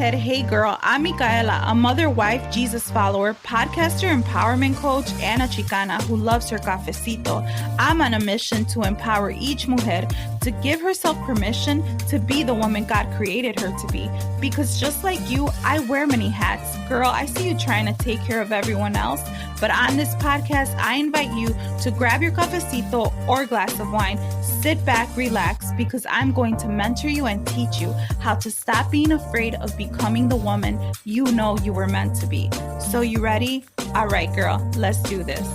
Mujer. Hey girl, I'm Micaela, a mother, wife, Jesus follower, podcaster, empowerment coach, and a Chicana who loves her cafecito. I'm on a mission to empower each mujer to give herself permission to be the woman God created her to be. Because just like you, I wear many hats. Girl, I see you trying to take care of everyone else, but on this podcast, I invite you to grab your cafecito or glass of wine, sit back, relax, because I'm going to mentor you and teach you how to stop being afraid of becoming the woman you know you were meant to be. So you ready? All right, girl, let's do this.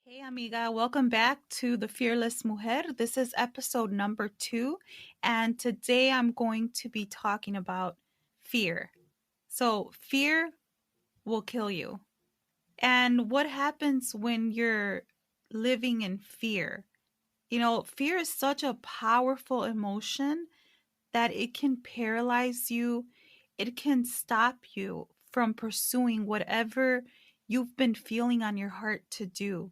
Hey, amiga, welcome back to the Fearless Mujer. This is episode number 2, and today I'm going to be talking about fear. So fear will kill you. And what happens when you're living in fear? You know, fear is such a powerful emotion that it can paralyze you. It can stop you from pursuing whatever you've been feeling on your heart to do.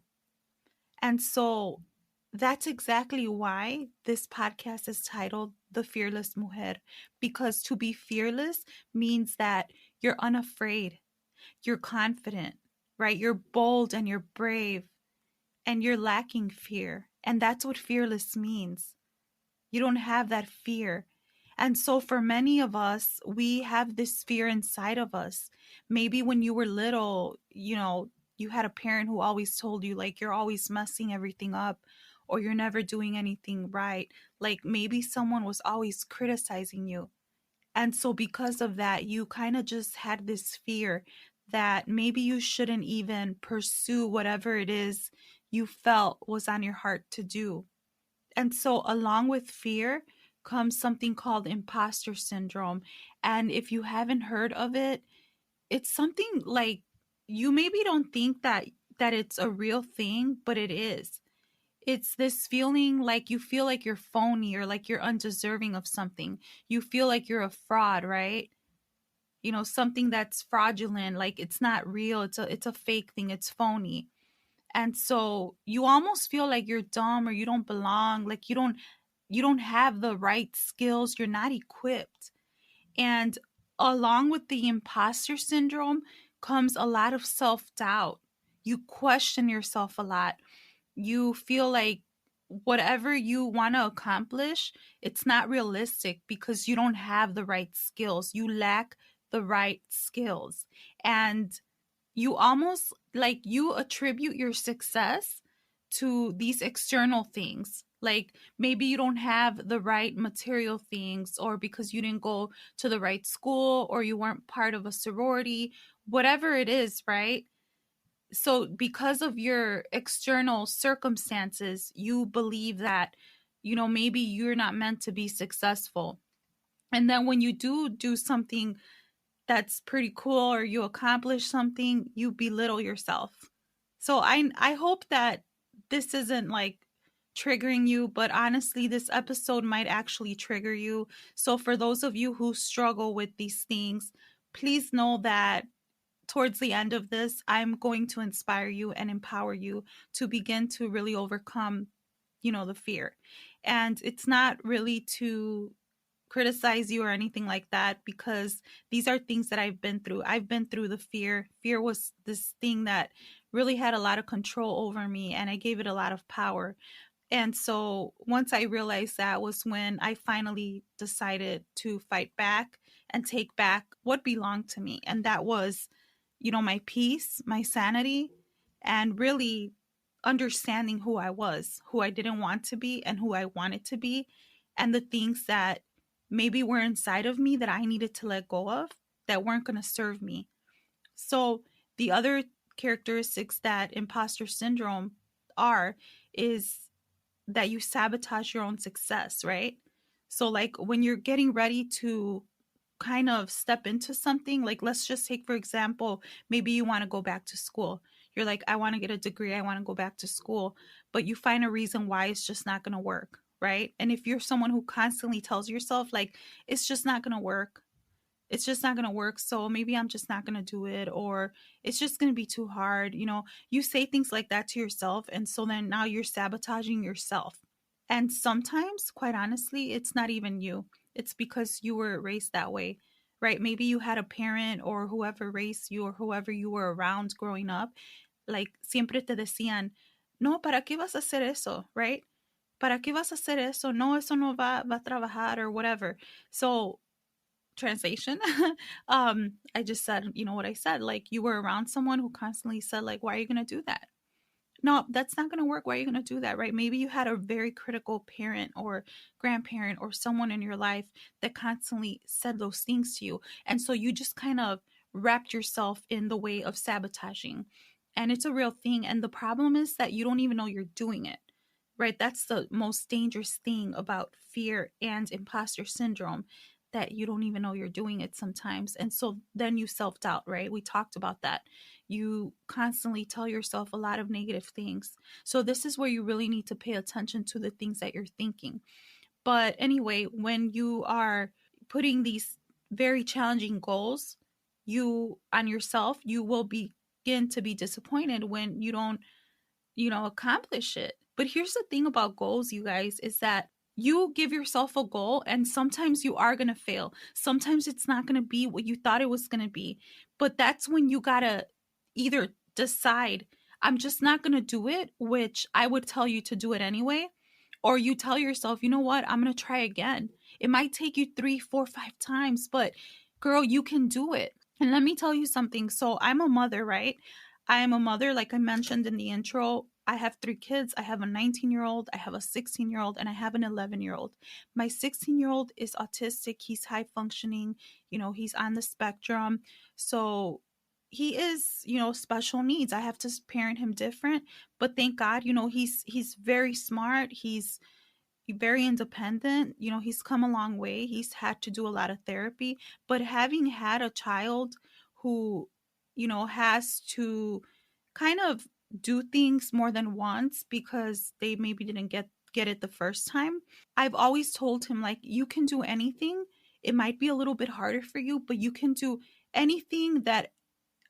And so that's exactly why this podcast is titled The Fearless Mujer, because to be fearless means that you're unafraid, you're confident, right? You're bold and you're brave and you're lacking fear. And that's what fearless means. You don't have that fear. And so for many of us, we have this fear inside of us. Maybe when you were little, you had a parent who always told you, like, you're always messing everything up or you're never doing anything right. Like maybe someone was always criticizing you. And so because of that, you kind of just had this fear that maybe you shouldn't even pursue whatever it is you felt was on your heart to do. And so along with fear comes something called imposter syndrome. And if you haven't heard of it, it's something like you maybe don't think that it's a real thing, but it is. It's this feeling like you feel like you're phony or like you're undeserving of something. You feel like you're a fraud, right? You know, something that's fraudulent, like it's not real. It's a fake thing. It's phony. And so you almost feel like you're dumb or you don't belong, like you don't have the right skills, you're not equipped. And along with the imposter syndrome comes a lot of self-doubt. You question yourself a lot. You feel like whatever you want to accomplish, it's not realistic because you don't have the right skills. You lack the right skills. And you almost like you attribute your success to these external things. Like maybe you don't have the right material things, or because you didn't go to the right school, or you weren't part of a sorority, whatever it is, right? So because of your external circumstances, you believe that, maybe you're not meant to be successful. And then when you do something that's pretty cool or you accomplish something, you belittle yourself. So I hope that this isn't like triggering you, but honestly, this episode might actually trigger you. So for those of you who struggle with these things, please know that towards the end of this, I'm going to inspire you and empower you to begin to really overcome, the fear. And it's not really to criticize you or anything like that, because these are things that I've been through. I've been through the fear. Fear was this thing that really had a lot of control over me, and I gave it a lot of power. And so once I realized that was when I finally decided to fight back and take back what belonged to me. And that was, my peace, my sanity, and really understanding who I was, who I didn't want to be, and who I wanted to be, and the things that maybe were inside of me that I needed to let go of that weren't going to serve me. So the other characteristics that imposter syndrome is that you sabotage your own success, right? So like when you're getting ready to kind of step into something, like let's just take, for example, maybe you want to go back to school. You're like, I want to get a degree. I want to go back to school. But you find a reason why it's just not going to work, right? And if you're someone who constantly tells yourself, like, it's just not going to work, it's just not going to work, so maybe I'm just not going to do it, or it's just going to be too hard. You say things like that to yourself. And so then now you're sabotaging yourself. And sometimes, quite honestly, it's not even you. It's because you were raised that way, right? Maybe you had a parent or whoever raised you or whoever you were around growing up, like siempre te decían, no, ¿para qué vas a hacer eso? Right? ¿Para qué vas a hacer eso? No, eso no va a trabajar or whatever. So, translation, I just said, what I said, like you were around someone who constantly said, like, why are you going to do that? No, that's not going to work. Why are you going to do that? Right? Maybe you had a very critical parent or grandparent or someone in your life that constantly said those things to you. And so you just kind of wrapped yourself in the way of sabotaging. And it's a real thing. And the problem is that you don't even know you're doing it. Right? That's the most dangerous thing about fear and imposter syndrome, that you don't even know you're doing it sometimes. And so then you self doubt, right? We talked about that. You constantly tell yourself a lot of negative things. So this is where you really need to pay attention to the things that you're thinking. But anyway, when you are putting these very challenging goals, you on yourself, you will begin to be disappointed when you don't, accomplish it. But here's the thing about goals, you guys, is that you give yourself a goal and sometimes you are going to fail. Sometimes it's not going to be what you thought it was going to be. But that's when you got to either decide, I'm just not going to do it, which I would tell you to do it anyway. Or you tell yourself, you know what, I'm going to try again. It might take you 3, 4, 5 times, but girl, you can do it. And let me tell you something. So I'm a mother, right? I am a mother, like I mentioned in the intro. I have 3 kids. I have a 19-year-old, I have a 16-year-old, and I have an 11-year-old. My 16-year-old is autistic. He's high functioning. He's on the spectrum. So he is, special needs. I have to parent him different. But thank God, he's very smart. He's very independent. He's come a long way. He's had to do a lot of therapy. But having had a child who, has to kind of do things more than once because they maybe didn't get it the first time, I've always told him, like, you can do anything. It might be a little bit harder for you, but you can do anything that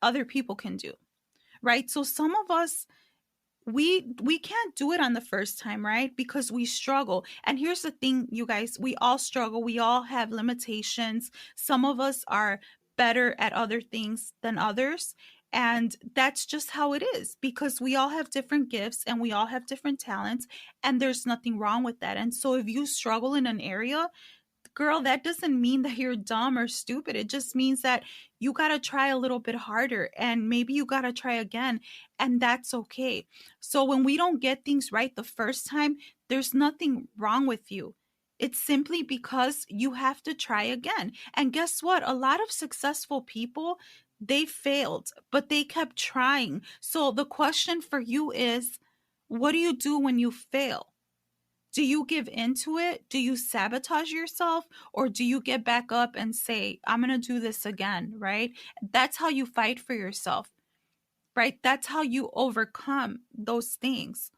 other people can do. Right? So some of us, we can't do it on the first time, right? Because we struggle. And here's the thing, you guys, we all struggle. We all have limitations. Some of us are better at other things than others, and that's just how it is, because we all have different gifts and we all have different talents, and there's nothing wrong with that. And so if you struggle in an area, girl, that doesn't mean that you're dumb or stupid. It just means that you got to try a little bit harder, and maybe you got to try again, and that's okay. So when we don't get things right the first time, there's nothing wrong with you. It's simply because you have to try again. And guess what? A lot of successful people, they failed, but they kept trying. So the question for you is, what do you do when you fail? Do you give into it? Do you sabotage yourself? Or do you get back up and say, I'm going to do this again, right? That's how you fight for yourself, right? That's how you overcome those things.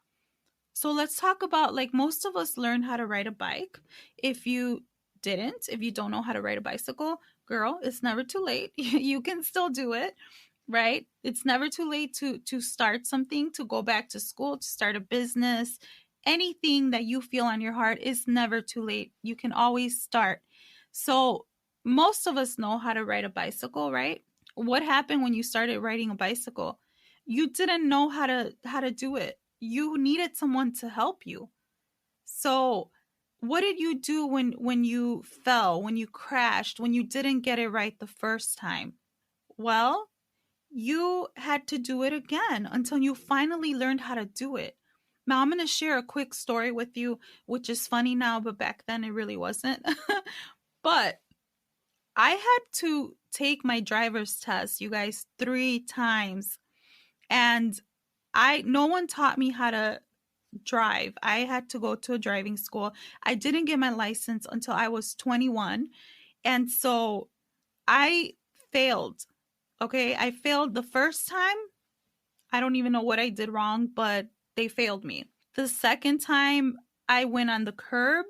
So let's talk about, like, most of us learn how to ride a bike. If you didn't, if you don't know how to ride a bicycle, girl, it's never too late. You can still do it, right? It's never too late to start something, to go back to school, to start a business. Anything that you feel on your heart is never too late. You can always start. So most of us know how to ride a bicycle, right? What happened when you started riding a bicycle? You didn't know how to do it. You needed someone to help you. So what did you do when you fell, when you crashed, when you didn't get it right the first time? Well, you had to do it again until you finally learned how to do it. Now, I'm going to share a quick story with you, which is funny now, but back then it really wasn't. But I had to take my driver's test, you guys, 3 times. And no one taught me how to drive. I had to go to a driving school. I didn't get my license until I was 21. And so I failed. Okay. I failed the first time. I don't even know what I did wrong, but they failed me. The second time, I went on the curb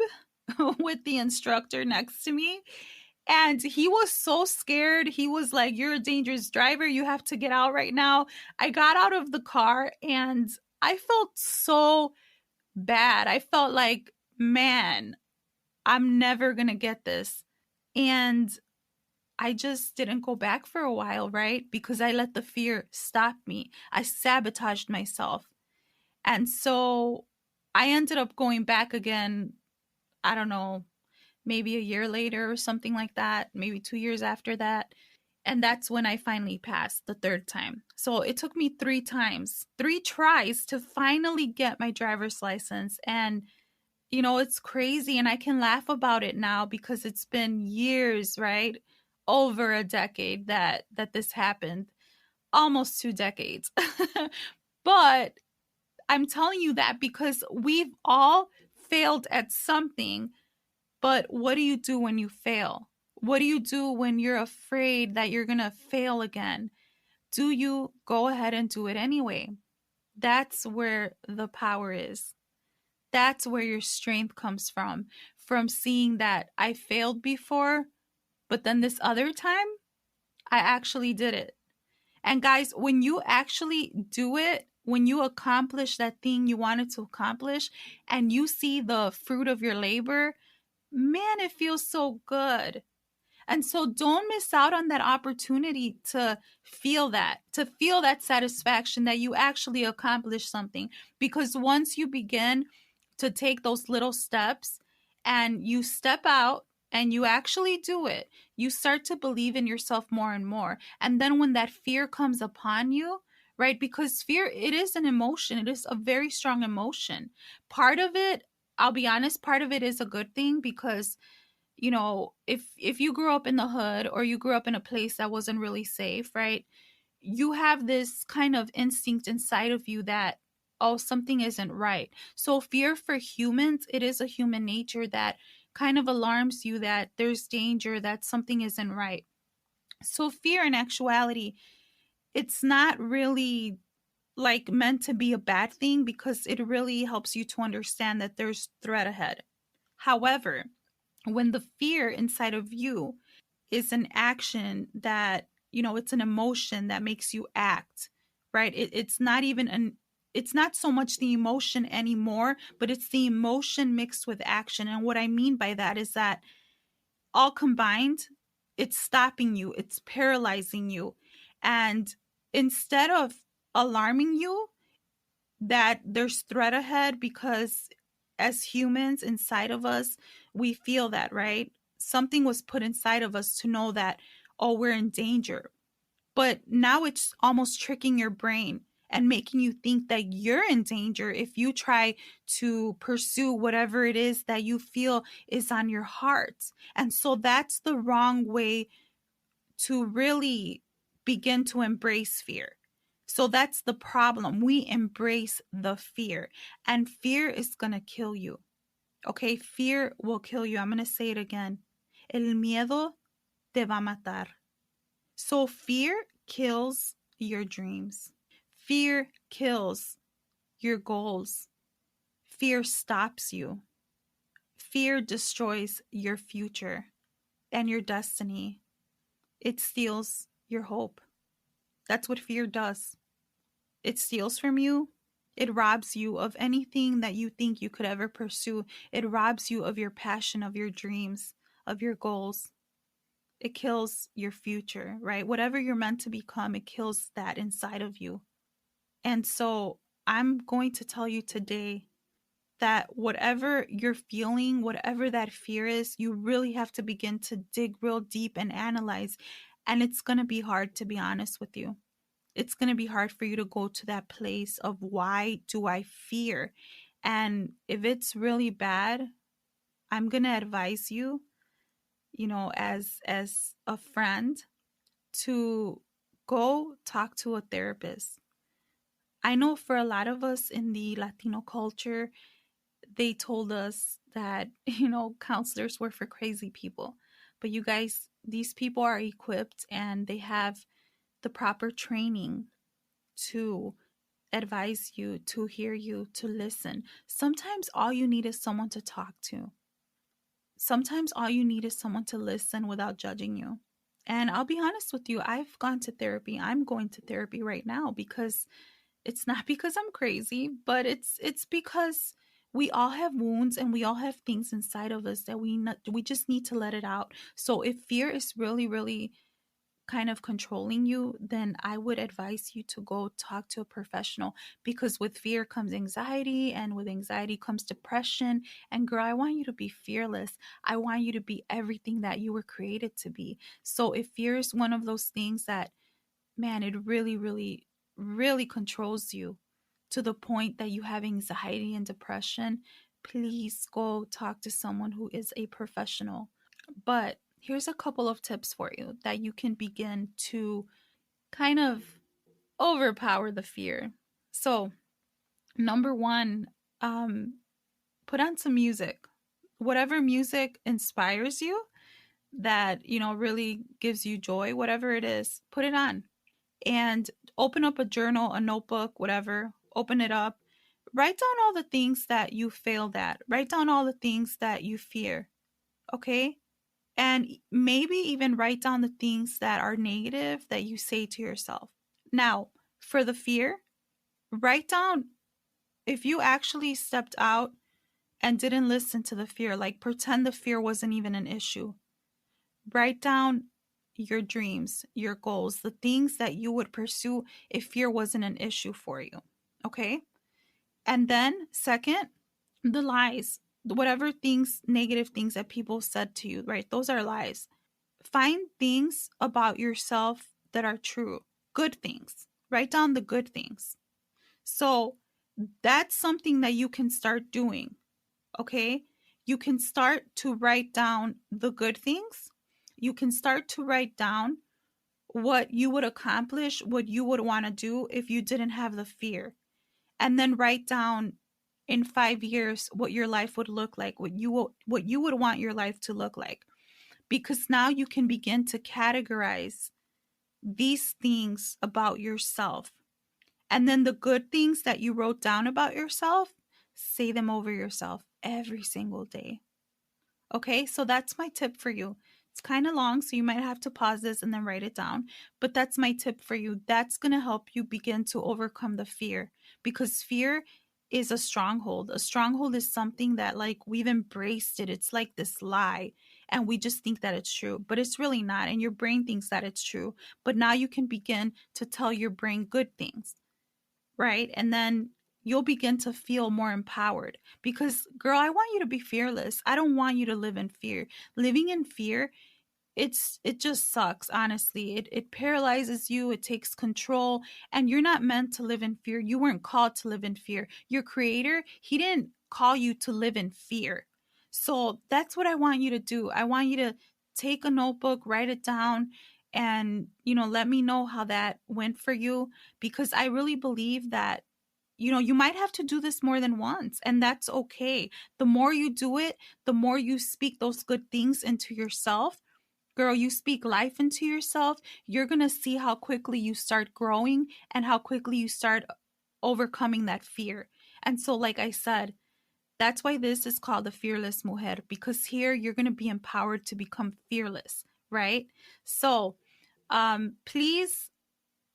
with the instructor next to me, and he was so scared. He was like, "You're a dangerous driver. You have to get out right now." I got out of the car and I felt so bad. I felt like man, I'm never going to get this. And I just didn't go back for a while, right? Because I let the fear stop me. I sabotaged myself. And so I ended up going back again, I don't know, maybe a year later or something like that, maybe 2 years after that. And that's when I finally passed the third time. So it took me 3 times, 3 tries to finally get my driver's license. And, it's crazy. And I can laugh about it now because it's been years, right? Over a decade that this happened, almost 2 decades. But I'm telling you that because we've all failed at something. But what do you do when you fail? What do you do when you're afraid that you're going to fail again? Do you go ahead and do it anyway? That's where the power is. That's where your strength comes from seeing that I failed before, but then this other time, I actually did it. And guys, when you actually do it, when you accomplish that thing you wanted to accomplish and you see the fruit of your labor, man, it feels so good. And so don't miss out on that opportunity to feel that satisfaction that you actually accomplished something. Because once you begin to take those little steps and you step out and you actually do it, you start to believe in yourself more and more. And then when that fear comes upon you, right? Because fear, it is an emotion, it is a very strong emotion. Part of it, I'll be honest, part of it is a good thing because if you grew up in the hood or you grew up in a place that wasn't really safe, right? You have this kind of instinct inside of you that, oh, something isn't right. So fear for humans, it is a human nature that kind of alarms you that there's danger, that something isn't right. So fear in actuality, it's not really like meant to be a bad thing because it really helps you to understand that there's threat ahead. However, when the fear inside of you is an action that, it's an emotion that makes you act, right? It's not even it's not so much the emotion anymore, but it's the emotion mixed with action. And what I mean by that is that all combined, it's stopping you, it's paralyzing you. And instead of alarming you that there's threat ahead, because as humans inside of us, we feel that, right? Something was put inside of us to know that, oh, we're in danger. But now it's almost tricking your brain and making you think that you're in danger if you try to pursue whatever it is that you feel is on your heart. And so that's the wrong way to really begin to embrace fear. So that's the problem. We embrace the fear, and fear is going to kill you. Okay, fear will kill you. I'm going to say it again. El miedo te va a matar. So fear kills your dreams. Fear kills your goals. Fear stops you. Fear destroys your future and your destiny. It steals your hope. That's what fear does. It steals from you. It robs you of anything that you think you could ever pursue. It robs you of your passion, of your dreams, of your goals. It kills your future, right? Whatever you're meant to become, it kills that inside of you. And so I'm going to tell you today that whatever you're feeling, whatever that fear is, you really have to begin to dig real deep and analyze. And it's going to be hard, to be honest with you. It's going to be hard for you to go to that place of why do I fear? And if it's really bad, I'm going to advise you, as a friend, to go talk to a therapist. I know for a lot of us in the Latino culture, they told us that, counselors were for crazy people. But you guys, these people are equipped and they have the proper training to advise you, to hear you, to listen. Sometimes all you need is someone to talk to. Sometimes all you need is someone to listen without judging you. And I'll be honest with you, I've gone to therapy. I'm going to therapy right now because it's not because I'm crazy, but it's because we all have wounds and we all have things inside of us that we just need to let it out. So if fear is really, really kind of controlling you, then I would advise you to go talk to a professional, because with fear comes anxiety, and with anxiety comes depression. And girl, I want you to be fearless. I want you to be everything that you were created to be. So if fear is one of those things that, man, it really, really, really controls you to the point that you have anxiety and depression, please go talk to someone who is a professional. But here's a couple of tips for you that you can begin to kind of overpower the fear. So, number one, put on some music. Whatever music inspires you, that, really gives you joy, whatever it is, put it on. And open up a journal, a notebook, whatever. Open it up. Write down all the things that you failed at. Write down all the things that you fear. Okay? And maybe even write down the things that are negative that you say to yourself. Now, for the fear, write down if you actually stepped out and didn't listen to the fear, like pretend the fear wasn't even an issue. Write down your dreams, your goals, the things that you would pursue if fear wasn't an issue for you. Okay? And then, second, the lies, whatever things, negative things that people said to you, right? Those are lies. Find things about yourself that are true, good things. Write down the good things. So that's something that you can start doing, okay? You can start to write down the good things. You can start to write down what you would accomplish, what you would want to do if you didn't have the fear. And then write down in 5 years what your life would look like, what you would want your life to look like. Because now you can begin to categorize these things about yourself. And then the good things that you wrote down about yourself, say them over yourself every single day. Okay, so that's my tip for you. It's kind of long, so you might have to pause this and then write it down. But that's my tip for you. That's going to help you begin to overcome the fear, because fear is a stronghold. A stronghold is something that, like, we've embraced it. It's like this lie, and we just think that it's true, but it's really not. And your brain thinks that it's true. But now you can begin to tell your brain good things, right? And then you'll begin to feel more empowered, because, girl, I want you to be fearless. I don't want you to live in fear. Living in fear, it just sucks, honestly. It paralyzes you, it takes control, and you're not meant to live in fear. You weren't called to live in fear. Your creator, he didn't call you to live in fear. So that's what I want you to do. I want you to take a notebook, write it down, and, let me know how that went for you, because I really believe that, you might have to do this more than once, and that's okay. The more you do it, the more you speak those good things into yourself. Girl, you speak life into yourself, you're going to see how quickly you start growing and how quickly you start overcoming that fear. And so, like I said, that's why this is called the Fearless Mujer, because here you're going to be empowered to become fearless, right? So, please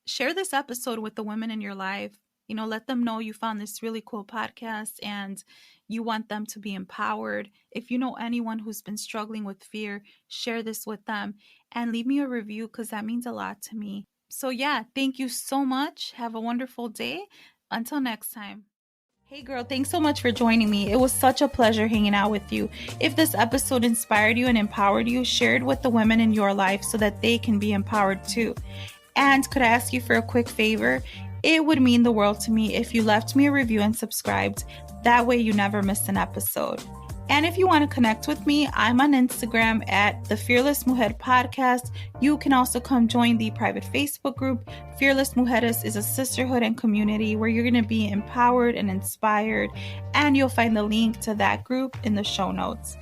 share this episode with the women in your life. Let them know you found this really cool podcast and you want them to be empowered. If you know anyone who's been struggling with fear, share this with them and leave me a review, because that means a lot to me. So yeah, thank you so much. Have a wonderful day. Until next time. Hey girl, thanks so much for joining me. It was such a pleasure hanging out with you. If this episode inspired you and empowered you, share it with the women in your life so that they can be empowered too. And could I ask you for a quick favor? It would mean the world to me if you left me a review and subscribed. That way you never miss an episode. And if you want to connect with me, I'm on Instagram at the Fearless Mujer Podcast. You can also come join the private Facebook group. Fearless Mujeres is a sisterhood and community where you're going to be empowered and inspired. And you'll find the link to that group in the show notes.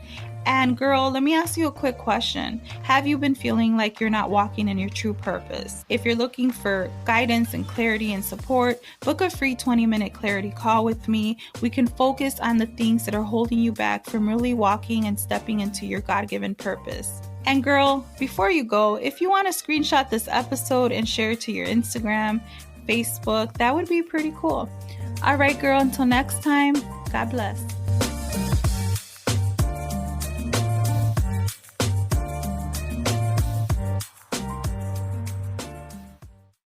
And girl, let me ask you a quick question. Have you been feeling like you're not walking in your true purpose? If you're looking for guidance and clarity and support, book a free 20-minute clarity call with me. We can focus on the things that are holding you back from really walking and stepping into your God-given purpose. And girl, before you go, if you want to screenshot this episode and share it to your Instagram, Facebook, that would be pretty cool. All right, girl, until next time, God bless.